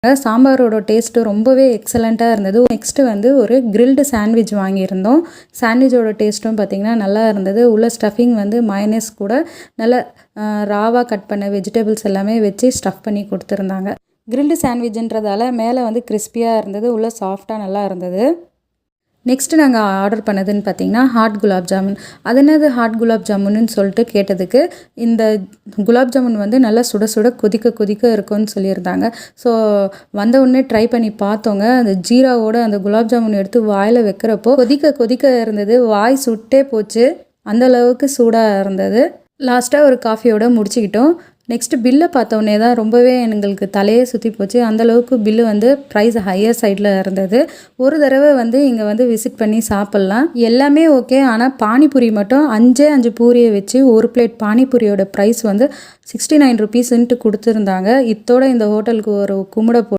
சாம்பாரோட taste ரொம்பவே எக்ஸலண்ட்டாக இருந்தது. நெக்ஸ்ட்டு வந்து ஒரு கிரில்டு சாண்ட்விச் வாங்கியிருந்தோம். சாண்ட்விச்சோட டேஸ்ட்டும் பார்த்திங்கன்னா நல்லா இருந்தது. உள்ள ஸ்டஃபிங் வந்து மயனஸ் கூட நல்ல ராவாக கட் பண்ண வெஜிடபிள்ஸ் எல்லாமே வச்சு ஸ்டஃப் பண்ணி கொடுத்துருந்தாங்க. கிரில்டு சாண்ட்விச்ன்றதால மேலே வந்து கிறிஸ்பியாக இருந்தது, உள்ளே சாஃப்டாக நல்லா இருந்தது. நெக்ஸ்ட்டு நாங்கள் ஆர்டர் பண்ணதுன்னு பார்த்திங்கன்னா ஹாட் குலாப் ஜாமுன். அது என்னது ஹாட் குலாப் ஜாமுன்னு சொல்லிட்டு கேட்டதுக்கு, இந்த குலாப் ஜாமுன் வந்து நல்லா சுட சுட கொதிக்க கொதிக்க இருக்கும்னு சொல்லியிருந்தாங்க. ஸோ வந்த உடனே ட்ரை பண்ணி பார்த்தோங்க. அந்த ஜீராவோட அந்த குலாப் ஜாமுன் எடுத்து வாயில் வைக்கிறப்போ கொதிக்க கொதிக்க இருந்தது. வாய் சுட்டே போச்சு, அந்தளவுக்கு சூடாக இருந்தது. லாஸ்ட்டாக ஒரு காஃபியோடு முடிச்சுக்கிட்டோம். நெக்ஸ்ட்டு பில்லை பார்த்தோன்னே தான் ரொம்பவே எங்களுக்கு தலையே சுற்றி போச்சு. அந்தளவுக்கு பில்லு வந்து ப்ரைஸ் ஹையர் சைடில் இருந்தது. ஒரு தடவை வந்து இங்கே வந்து விசிட் பண்ணி சாப்பிட்லாம், எல்லாமே ஓகே. ஆனால் பானிபூரி மட்டும் 5 பூரியை வச்சு ஒரு பிளேட் பானிபூரியோட ப்ரைஸ் வந்து 69 ருபீஸ்ன்ட்டு கொடுத்துருந்தாங்க. இத்தோட இந்த ஹோட்டலுக்கு ஒரு கும்பிட